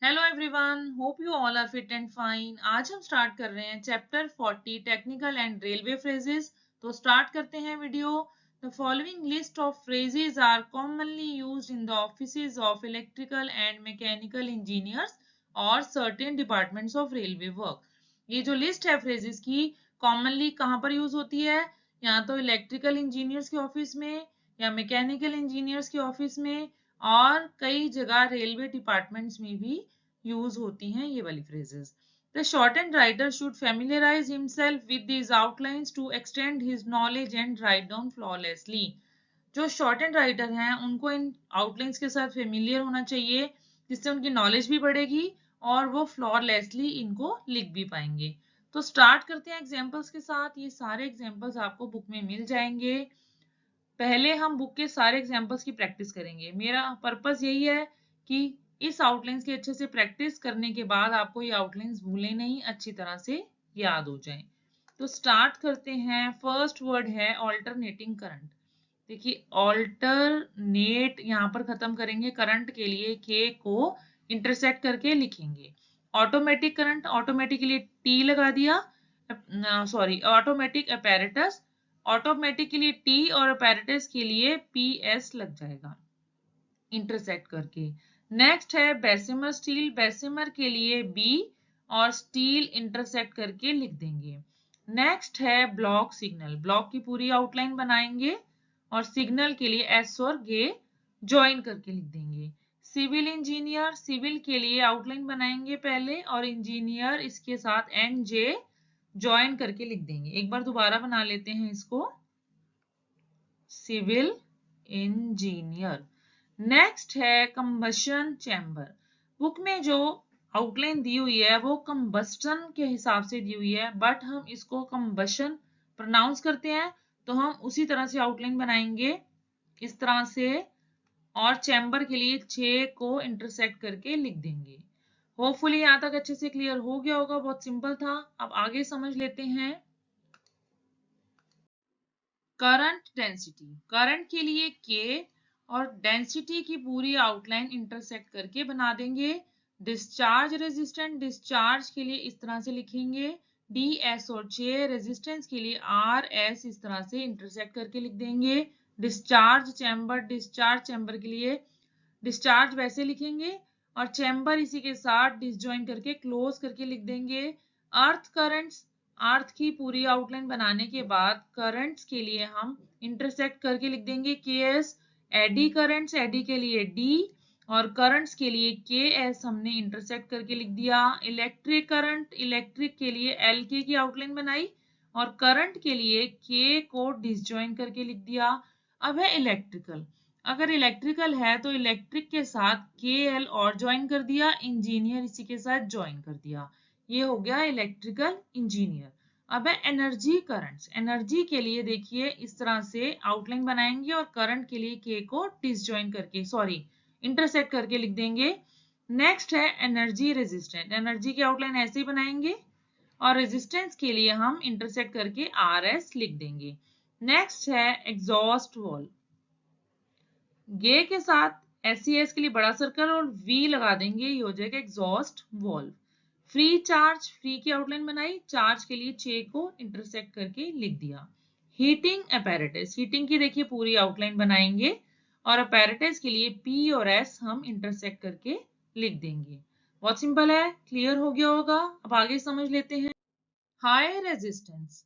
Hello everyone, hope you all are fit and fine. आज हम start कर रहे हैं chapter 40 technical and railway phrases. तो स्टार्ट करते हैं video. The following list of phrases are commonly used in the offices of electrical and mechanical engineers और certain departments of railway work. ये जो लिस्ट है फ्रेजेस की, कॉमनली कहाँ पर यूज होती है? या तो इलेक्ट्रिकल इंजीनियर्स के ऑफिस में, या मैकेनिकल इंजीनियर्स के ऑफिस में, और कई जगह रेलवे डिपार्टमेंट्स में भी यूज होती हैं ये वाली phrases. The shorthand writer should familiarise himself with these outlines to extend his knowledge and write down flawlessly. जो शॉर्टहैंड राइटर हैं उनको इन आउटलाइंस के साथ फेमिलियर होना चाहिए, जिससे उनकी नॉलेज भी बढ़ेगी और वो फ्लॉलेसली इनको लिख भी पाएंगे। तो स्टार्ट करते हैं एग्जांपल्स के साथ। ये सारे एग्जांपल्स आपको बुक में मिल जाएंगे। पहले हम बुक के सारे एग्जांपल्स की प्रैक्टिस करेंगे। मेरा पर्पस यही है कि इस आउटलाइंस की अच्छे से प्रैक्टिस करने के बाद आपको ये आउटलाइंस भूले नहीं, अच्छी तरह से याद हो जाए। तो स्टार्ट करते हैं। फर्स्ट वर्ड है ऑल्टरनेटिंग करंट। देखिए, ऑल्टरनेट यहाँ पर खत्म करेंगे, करंट के लिए के को इंटरसेक्ट करके लिखेंगे। ऑटोमेटिक करंट, ऑटोमेटिक के लिए टी लगा दिया, सॉरी ऑटोमेटिक अपैरेटस, ऑटोमेटिक के लिए टी और अपैरेटस के लिए पी एस लग जाएगा इंटरसेक्ट करके। नेक्स्ट है बेसिमर स्टील, बेसिमर के लिए बी और स्टील इंटरसेक्ट करके लिख देंगे। नेक्स्ट है ब्लॉक सिग्नल, ब्लॉक की पूरी आउटलाइन बनाएंगे और सिग्नल के लिए एस और गे ज्वाइन करके लिख देंगे। सिविल इंजीनियर, सिविल के लिए आउटलाइन बनाएंगे पहले और इंजीनियर इसके साथ एन जे ज्वाइन करके लिख देंगे। एक बार दोबारा बना लेते हैं इसको, सिविल इंजीनियर। नेक्स्ट है कंबशन चैम्बर। बुक में जो आउटलाइन दी हुई है वो कंबस्टन के हिसाब से दी हुई है, बट हम इसको कंबशन प्रोनाउंस करते हैं, तो हम उसी तरह से आउटलाइन बनाएंगे इस तरह से, और चैम्बर के लिए 6 को इंटरसेक्ट करके लिख देंगे। होपफुली यहाँ तक अच्छे से क्लियर हो गया होगा, बहुत सिंपल था। अब आगे समझ लेते हैं। करंट डेंसिटी, करंट के लिए के और डेंसिटी की पूरी आउटलाइन इंटरसेक्ट करके बना देंगे। डिस्चार्ज रेजिस्टेंट, डिस्चार्ज के लिए इस तरह से लिखेंगे डी एस और 6, रेजिस्टेंस के लिए आर एस इस तरह से इंटरसेक्ट करके लिख देंगे। डिस्चार्ज चैम्बर, डिस्चार्ज चैम्बर के लिए डिस्चार्ज वैसे लिखेंगे और चैम्बर इसी के साथ डिसजॉइन करके क्लोज करके लिख देंगे। अर्थ करंट्स, अर्थ की पूरी आउटलाइन बनाने के बाद करंट्स के लिए हम इंटरसेक्ट करके लिख देंगे के एस। एडी करंट्स, एडी के लिए डी और करंट्स के लिए के एस हमने इंटरसेक्ट करके लिख दिया। इलेक्ट्रिक करंट, इलेक्ट्रिक के लिए एल के की आउटलाइन बनाई और करंट के लिए के को डिसजॉइन करके लिख दिया। अब है इलेक्ट्रिकल। अगर इलेक्ट्रिकल है तो इलेक्ट्रिक के साथ के एल और ज्वाइन कर दिया, इंजीनियर इसी के साथ ज्वाइन कर दिया। ये हो गया इलेक्ट्रिकल इंजीनियर। अब है एनर्जी करंट्स, एनर्जी के लिए देखिए इस तरह से आउटलाइन बनाएंगे और करंट के लिए के को डिसजॉइन करके, सॉरी इंटरसेक्ट करके लिख देंगे। नेक्स्ट है एनर्जी रेजिस्टेंट, एनर्जी की आउटलाइन ऐसे ही बनाएंगे और रेजिस्टेंस के लिए हम इंटरसेक्ट करके आर एस लिख देंगे। नेक्स्ट है एग्जॉस्ट वॉल्व, गे के साथ एस के लिए बड़ा सर्कल और वी लगा देंगे, ये हो जाएगा exhaust valve. Free charge, free की आउटलाइन बनाई, चार्ज के लिए 6 को इंटरसेक्ट करके लिख दिया। हीटिंग अपैरेटस, हीटिंग की देखिए पूरी आउटलाइन बनाएंगे और अपैरेटस के लिए पी और एस हम इंटरसेक्ट करके लिख देंगे। बहुत सिंपल है, क्लियर हो गया होगा। अब आगे समझ लेते हैं। हाई रेजिस्टेंस,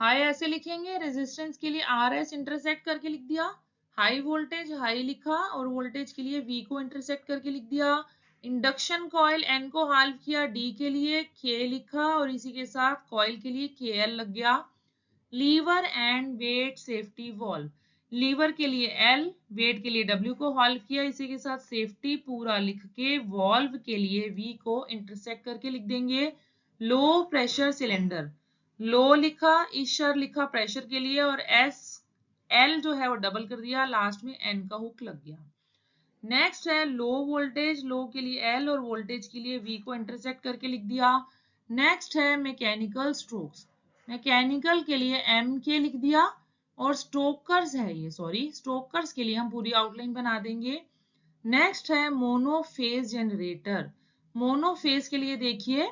हाई ऐसे लिखेंगे, रेजिस्टेंस के लिए आर एस इंटरसेक्ट करके लिख दिया। हाई वोल्टेज, हाई लिखा और वोल्टेज के लिए वी को इंटरसेक्ट करके लिख दिया। इंडक्शन कॉइल, एन को हाल्फ किया, डी के लिए के लिखा और इसी के साथ कॉइल के लिए के एल लग गया। Lever and weight safety valve, lever के लिए एल, वेट के लिए डब्ल्यू को हॉल्व किया, इसी के साथ सेफ्टी पूरा लिख के वॉल्व के लिए वी को इंटरसेक्ट करके लिख देंगे। लो प्रेशर सिलेंडर, लो लिखा, ईशर लिखा प्रेशर के लिए और एस एल जो है वो डबल कर दिया, लास्ट में एन का हुक लग गया। नेक्स्ट है लो वोल्टेज, लो के लिए एल और वोल्टेज के लिए वी को इंटरसेक्ट करके लिख दिया। नेक्स्ट है मैकेनिकल स्ट्रोक्स, मैकेनिकल के लिए एम के लिख दिया और स्ट्रोकर्स है ये, सॉरी स्ट्रोकर्स के लिए हम पूरी आउटलाइन बना देंगे। नेक्स्ट है मोनोफेज जनरेटर। मोनोफेज के लिए देखिए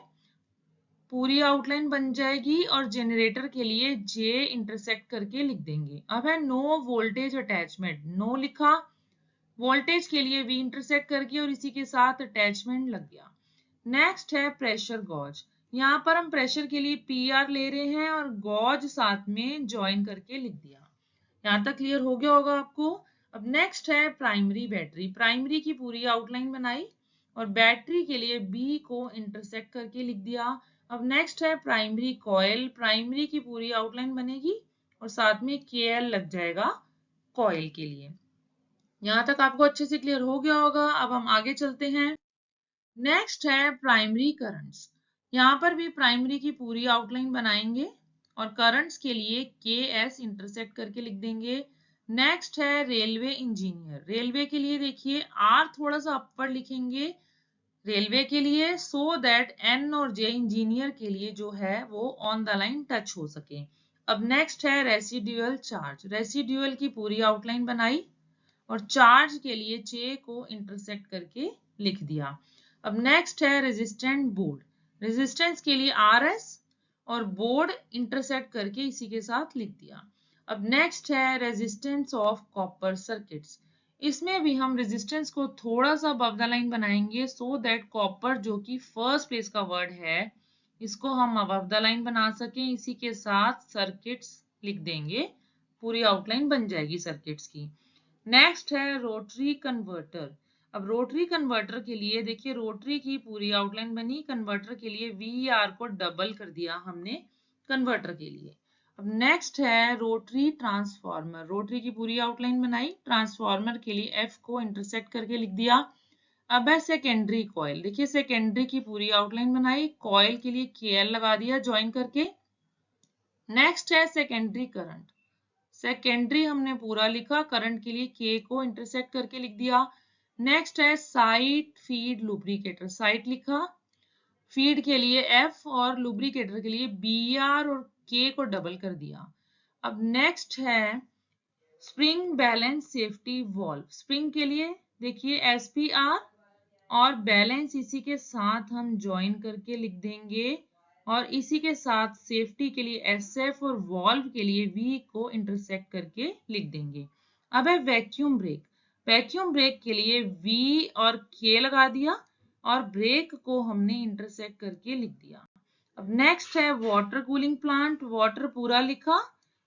पूरी आउटलाइन बन जाएगी और जनरेटर के लिए जे इंटरसेक्ट करके लिख देंगे। अब है नो वोल्टेज अटैचमेंट, नो लिखा, वोल्टेज के लिए वी इंटरसेक्ट करके और इसी के साथ अटैचमेंट लग गया। नेक्स्ट है प्रेशर गॉज, यहाँ पर हम प्रेशर के लिए पी आर ले रहे हैं और गॉज साथ में ज्वाइन करके लिख दिया। यहाँ तक क्लियर हो गया होगा आपको। अब नेक्स्ट है प्राइमरी बैटरी, प्राइमरी की पूरी आउटलाइन बनाई और बैटरी के लिए बी को इंटरसेक्ट करके लिख दिया। अब नेक्स्ट है प्राइमरी कॉइल, प्राइमरी की पूरी आउटलाइन बनेगी और साथ में के एल लग जाएगा कॉइल के लिए। यहाँ तक आपको अच्छे से क्लियर हो गया होगा। अब हम आगे चलते हैं। नेक्स्ट है प्राइमरी करंट्स, यहाँ पर भी प्राइमरी की पूरी आउटलाइन बनाएंगे और करंट्स के लिए के एस इंटरसेक्ट करके लिख देंगे। नेक्स्ट है रेलवे इंजीनियर, रेलवे के लिए देखिए आर थोड़ा सा अपर लिखेंगे रेलवे के लिए, सो दैट एन और जे इंजीनियर के लिए जो है वो ऑन द लाइन टच हो सके। अब नेक्स्ट है रेसिड्यूअल चार्ज, रेसिड्यूअल की पूरी आउटलाइन बनाई और चार्ज के लिए जे को इंटरसेक्ट करके लिख दिया। अब नेक्स्ट है रेजिस्टेंट बोर्ड, रेजिस्टेंस के लिए आर एस और बोर्ड इंटरसेक्ट करके इसी के साथ लिख दिया। अब नेक्स्ट है रेजिस्टेंस ऑफ कॉपर सर्किट्स, इसमें भी हम रेजिस्टेंस को थोड़ा सा अबव द लाइन बनाएंगे सो दैट कॉपर जो कि फर्स्ट प्लेस का वर्ड है इसको हम अबव द लाइन बना सकें, इसी के साथ सर्किट्स लिख देंगे, पूरी आउटलाइन बन जाएगी सर्किट्स की। नेक्स्ट है रोटरी कन्वर्टर, अब रोटरी कन्वर्टर के लिए देखिए रोटरी की पूरी आउटलाइन बनी, कन्वर्टर के लिए वी आर को डबल कर दिया हमने कन्वर्टर के लिए। अब नेक्स्ट है रोटरी ट्रांसफार्मर, रोटरी की पूरी आउटलाइन बनाई, ट्रांसफार्मर के लिए एफ को इंटरसेक्ट करके लिख दिया। अब है सेकेंडरी कॉइल, देखिए सेकेंडरी की पूरी आउटलाइन बनाई, कॉइल के लिए के एल लगा दिया ज्वाइन करके। नेक्स्ट है सेकेंडरी करंट, सेकेंडरी हमने पूरा लिखा, करंट के लिए के को इंटरसेक्ट करके लिख दिया। नेक्स्ट है साइट फीड लुब्रिकेटर, साइट लिखा, फीड के लिए एफ और लुब्रिकेटर के लिए बी आर और के को डबल कर दिया। अब नेक्स्ट है spring balance safety valve, spring के लिए देखिए एस पी आर और बैलेंस इसी के साथ हम ज्वाइन करके लिख देंगे और इसी के साथ सेफ्टी के लिए एसएफ और वॉल्व के लिए वी को इंटरसेक्ट करके लिख देंगे। अब है वैक्यूम ब्रेक, वैक्यूम ब्रेक के लिए वी और के लगा दिया और ब्रेक को हमने इंटरसेक्ट करके लिख दिया। अब नेक्स्ट है वाटर कूलिंग प्लांट, वाटर पूरा लिखा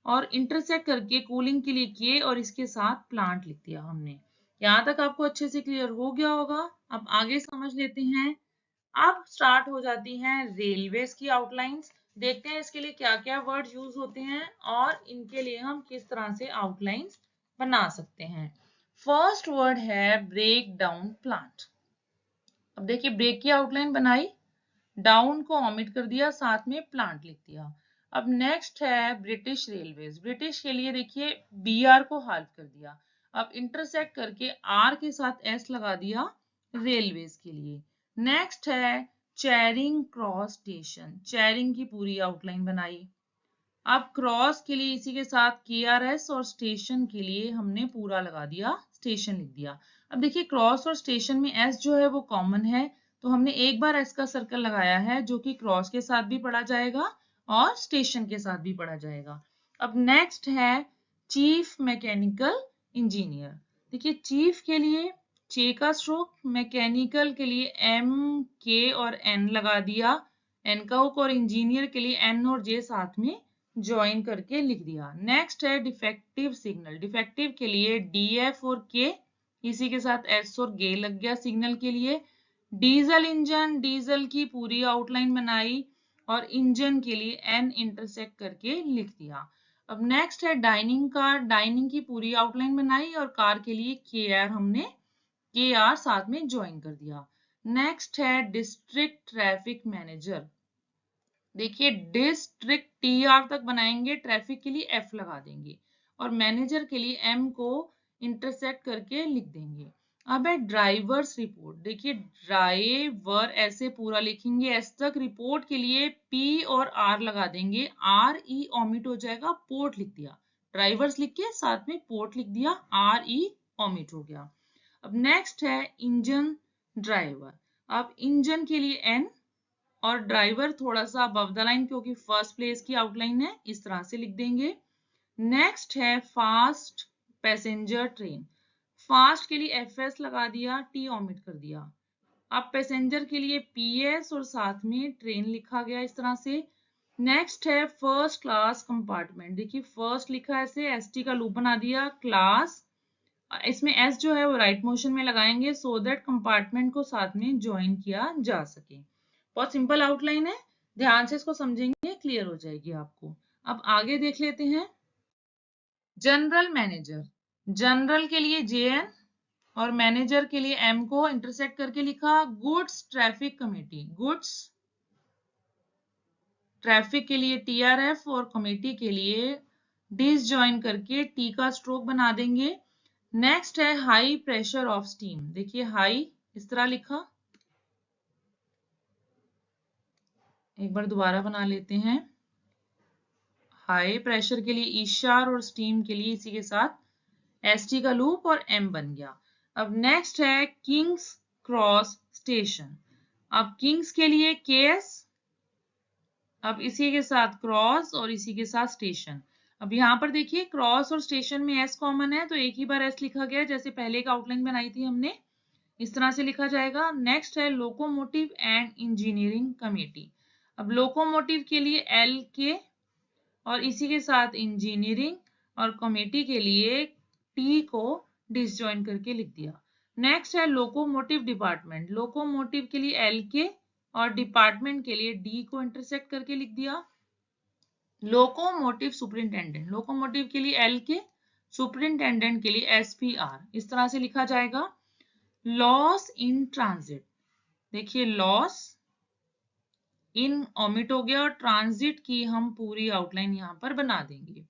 और इंटरसेक्ट करके कूलिंग के लिए के और इसके साथ प्लांट लिख दिया हमने। यहाँ तक आपको अच्छे से क्लियर हो गया होगा। अब आगे समझ लेते हैं। अब स्टार्ट हो जाती हैं रेलवेज की आउटलाइंस, देखते हैं इसके लिए क्या क्या वर्ड यूज होते हैं और इनके लिए हम किस तरह से आउटलाइंस बना सकते हैं। फर्स्ट वर्ड है ब्रेक डाउन प्लांट, अब देखिए ब्रेक की आउटलाइन बनाई, डाउन को ओमिट कर दिया, साथ में प्लांट लिख दिया। अब नेक्स्ट है ब्रिटिश रेलवेज, ब्रिटिश के लिए देखिए बी आर को हाल्फ कर दिया, अब इंटरसेक्ट करके आर के साथ एस लगा दिया रेलवेज के लिए। नेक्स्ट है चैरिंग क्रॉस स्टेशन, चैरिंग की पूरी आउटलाइन बनाई, अब क्रॉस के लिए इसी के साथ के आर एस और स्टेशन के लिए हमने पूरा लगा दिया, स्टेशन लिख दिया। अब देखिए क्रॉस और स्टेशन में एस जो है वो कॉमन है तो हमने एक बार एस का सर्कल लगाया है जो कि क्रॉस के साथ भी पढ़ा जाएगा और स्टेशन के साथ भी पढ़ा जाएगा। अब नेक्स्ट है चीफ मैकेनिकल इंजीनियर, देखिए चीफ के लिए चे का स्ट्रोक, मैकेनिकल के लिए एम के और एन लगा दिया, एन का हुक, और इंजीनियर के लिए एन और जे साथ में ज्वाइन करके लिख दिया। नेक्स्ट है डिफेक्टिव सिग्नल, डिफेक्टिव के लिए डी एफ और के इसी के साथ एस और गे लग गया सिग्नल के लिए। डीजल इंजन, डीजल की पूरी आउटलाइन बनाई और इंजन के लिए एन इंटरसेक्ट करके लिख दिया। अब नेक्स्ट है डाइनिंग कार, डाइनिंग की पूरी आउटलाइन बनाई और कार के लिए के आर हमने के आर साथ में ज्वाइन कर दिया। नेक्स्ट है डिस्ट्रिक्ट ट्रैफिक मैनेजर, देखिए डिस्ट्रिक्ट टी आर तक बनाएंगे, ट्रैफिक के लिए एफ लगा देंगे और मैनेजर के लिए एम को इंटरसेक्ट करके लिख देंगे। अब है ड्राइवर्स रिपोर्ट, देखिए ड्राइवर ऐसे पूरा लिखेंगे एस तक, रिपोर्ट के लिए पी और आर लगा देंगे, आर ई ओमिट हो जाएगा, पोर्ट लिख दिया, ड्राइवर्स लिख के साथ में पोर्ट लिख दिया, आर ई ओमिट हो गया। अब नेक्स्ट है इंजन ड्राइवर। अब इंजन के लिए N और ड्राइवर थोड़ा सा अबव द लाइन क्योंकि फर्स्ट प्लेस की आउटलाइन है, इस तरह से लिख देंगे। नेक्स्ट है फास्ट पैसेंजर ट्रेन। फास्ट के लिए FS लगा दिया, T ओमिट कर दिया। अब पैसेंजर के लिए PS और साथ में ट्रेन लिखा गया इस तरह से। नेक्स्ट है फर्स्ट क्लास कंपार्टमेंट। देखिए फर्स्ट लिखा है ऐसे, ST का लूप बना दिया, क्लास, इसमें S जो है वो राइट मोशन में लगाएंगे सो दैट कंपार्टमेंट को साथ में ज्वाइन किया जा सके। बहुत सिंपल आउटलाइन है, ध्यान से इसको समझेंगे क्लियर हो जाएगी आपको। अब आगे देख लेते हैं जनरल मैनेजर। जनरल के लिए JN और मैनेजर के लिए M को इंटरसेक्ट करके लिखा goods traffic committee. Goods traffic के लिए TRF और कमेटी के लिए डिसजॉइन करके T का स्ट्रोक बना देंगे। नेक्स्ट है हाई प्रेशर ऑफ स्टीम। देखिए हाई इस तरह लिखा, एक बार दोबारा बना लेते हैं। हाई प्रेशर के लिए ईशार और स्टीम के लिए इसी के साथ ST का लूप और M बन गया। अब नेक्स्ट है किंग्स क्रॉस स्टेशन। अब किंग्स के लिए KS, अब इसी के साथ क्रॉस और इसी के साथ स्टेशन। अब यहाँ पर देखिए क्रॉस और स्टेशन में S कॉमन है तो एक ही बार S लिखा गया, जैसे पहले एक आउटलाइन बनाई थी हमने, इस तरह से लिखा जाएगा। नेक्स्ट है लोकोमोटिव एंड इंजीनियरिंग कमेटी। अब लोकोमोटिव के लिए LK और इसी के साथ इंजीनियरिंग और कमेटी के लिए T को डिसजॉइन करके लिख दिया। नेक्स्ट है लोकोमोटिव डिपार्टमेंट। लोकोमोटिव के लिए LK और डिपार्टमेंट के लिए D को इंटरसेक्ट करके लिख दिया। लोकोमोटिव सुपरिंटेंडेंट, लोकोमोटिव के लिए LK, सुपरिंटेंडेंट के लिए SPR, इस तरह से लिखा जाएगा। लॉस इन ट्रांजिट, देखिए लॉस इन ओमिट हो गया और ट्रांजिट की हम पूरी आउटलाइन यहाँ पर बना देंगे।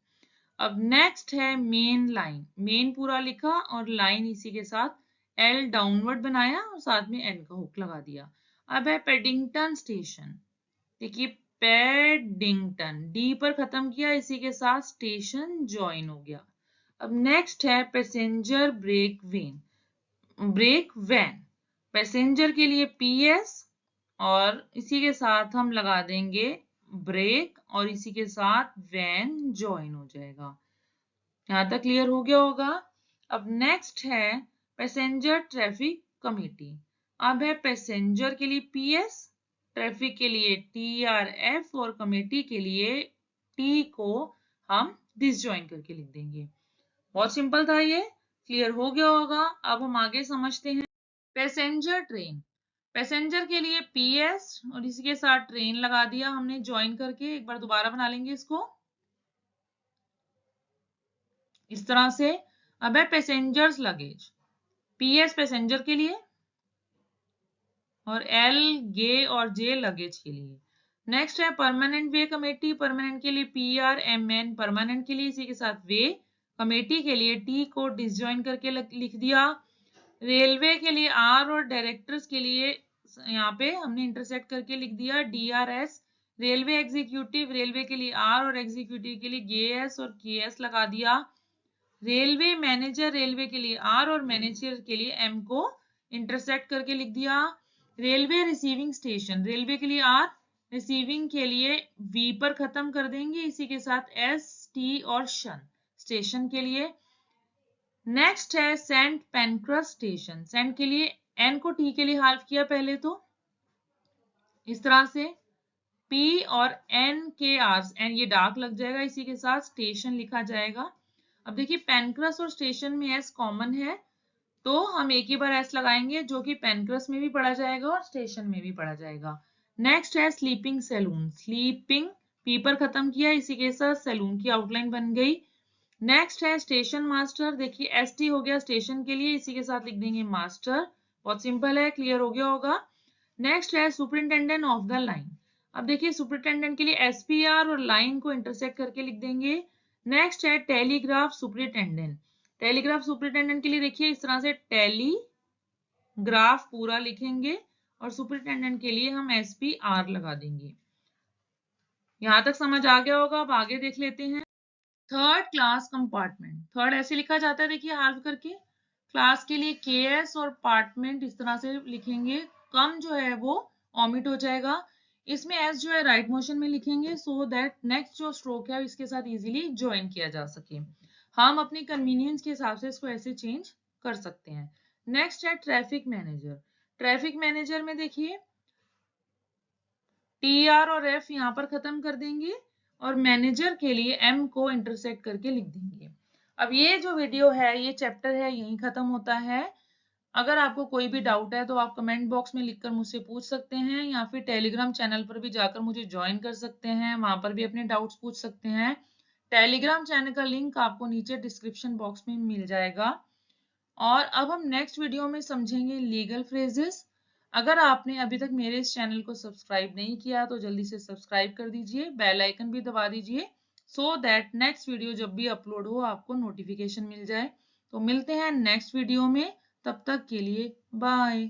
अब नेक्स्ट है मेन लाइन। मेन पूरा लिखा और लाइन इसी के साथ L डाउनवर्ड बनाया और साथ में N का हुक लगा दिया। अब है पेडिंगटन स्टेशन। देखिए पेडिंगटन, D पर खत्म किया, इसी के साथ स्टेशन ज्वाइन हो गया। अब नेक्स्ट है passenger brake van. Brake van passenger के लिए PS और इसी के साथ हम लगा देंगे ब्रेक और इसी के साथ वैन ज्वाइन हो जाएगा। यहां तक क्लियर हो गया होगा। अब नेक्स्ट है पैसेंजर ट्रैफिक कमेटी। अब है पैसेंजर के लिए PS, ट्रैफिक के लिए TRF और कमेटी के लिए T को हम डिसजॉइन करके लिख देंगे। बहुत सिंपल था ये, क्लियर हो गया होगा। अब हम आगे समझते हैं पैसेंजर ट्रेन। पैसेंजर के लिए PS और इसी के साथ ट्रेन लगा दिया हमने ज्वाइन करके। एक बार दोबारा बना लेंगे इसको इस तरह से। अब है पैसेंजर्स लगेज। PS पैसेंजर के लिए और L G और J लगेज के लिए। नेक्स्ट है परमानेंट वे कमेटी। परमानेंट के लिए PR MN, परमानेंट के लिए इसी के साथ वे, कमेटी के लिए T को डिसजॉइन करके लिख दिया। रेलवे के लिए R और डायरेक्टर्स के लिए यहाँ पे हमने इंटरसेक्ट करके लिख दिया DRS। रेलवे एग्जीक्यूटिव, रेलवे के लिए R और एग्जीक्यूटिव के लिए GS और KS लगा दिया। रेलवे मैनेजर, रेलवे के लिए R और मैनेजर के लिए M को इंटरसेक्ट करके लिख दिया। रेलवे रिसीविंग स्टेशन, रेलवे के लिए R, रिसीविंग के लिए V पर खत्म कर देंगे, इसी के साथ S, T और शन, स्टेशन के लिए। नेक्स्ट है सेंट पेनक्रस स्टेशन। सेंट के लिए N को T के लिए हाल्फ किया पहले तो इस तरह से, P और N के आर्स, N ये डार्क लग जाएगा, इसी के साथ स्टेशन लिखा जाएगा। अब देखिए पेनक्रस और स्टेशन में S कॉमन है तो हम एक ही बार S लगाएंगे जो कि पेनक्रस में भी पढ़ा जाएगा और स्टेशन में भी पढ़ा जाएगा। नेक्स्ट है स्लीपिंग सैलून। स्लीपिंग P पर खत्म किया, इसी के साथ सैलून की आउटलाइन बन गई। नेक्स्ट है स्टेशन मास्टर। देखिए ST हो गया स्टेशन के लिए, इसी के साथ लिख देंगे मास्टर। बहुत सिंपल है, क्लियर हो गया होगा। नेक्स्ट है सुपरिंटेंडेंट ऑफ द लाइन। अब देखिए सुपरिंटेंडेंट के लिए SPR और लाइन को इंटरसेक्ट करके लिख देंगे। नेक्स्ट है टेलीग्राफ सुपरिंटेंडेंट। टेलीग्राफ सुपरिंटेंडेंट के लिए देखिए इस तरह से टेलीग्राफ पूरा लिखेंगे और सुपरिंटेंडेंट के लिए हम SPR लगा देंगे। यहां तक समझ आ गया होगा। अब आगे देख लेते हैं थर्ड क्लास कंपार्टमेंट। थर्ड ऐसे लिखा जाता है, देखिए हाल्फ करके, क्लास के लिए KS और पार्टमेंट इस तरह से लिखेंगे, कम जो है वो ओमिट हो जाएगा। इसमें S जो है राइट मोशन में लिखेंगे सो दैट नेक्स्ट जो स्ट्रोक है इसके साथ इजीली ज्वाइन किया जा सके। हम अपनी कन्वीनियंस के हिसाब से इसको ऐसे चेंज कर सकते हैं। नेक्स्ट है ट्रैफिक मैनेजर। ट्रैफिक मैनेजर में देखिए TR और F यहाँ पर खत्म कर देंगे और मैनेजर के लिए M को इंटरसेक्ट करके लिख देंगे। अब ये जो वीडियो है, ये चैप्टर है, यहीं खत्म होता है। अगर आपको कोई भी डाउट है तो आप कमेंट बॉक्स में लिखकर मुझसे पूछ सकते हैं या फिर टेलीग्राम चैनल पर भी जाकर मुझे ज्वाइन कर सकते हैं, वहां पर भी अपने डाउट्स पूछ सकते हैं। टेलीग्राम चैनल का लिंक आपको नीचे डिस्क्रिप्शन बॉक्स में मिल जाएगा। और अब हम नेक्स्ट वीडियो में समझेंगे लीगल फ्रेजेस। अगर आपने अभी तक मेरे इस चैनल को सब्सक्राइब नहीं किया तो जल्दी से सब्सक्राइब कर दीजिए, बेल आइकन भी दबा दीजिए सो दैट नेक्स्ट वीडियो जब भी अपलोड हो आपको नोटिफिकेशन मिल जाए। तो मिलते हैं नेक्स्ट वीडियो में, तब तक के लिए बाय।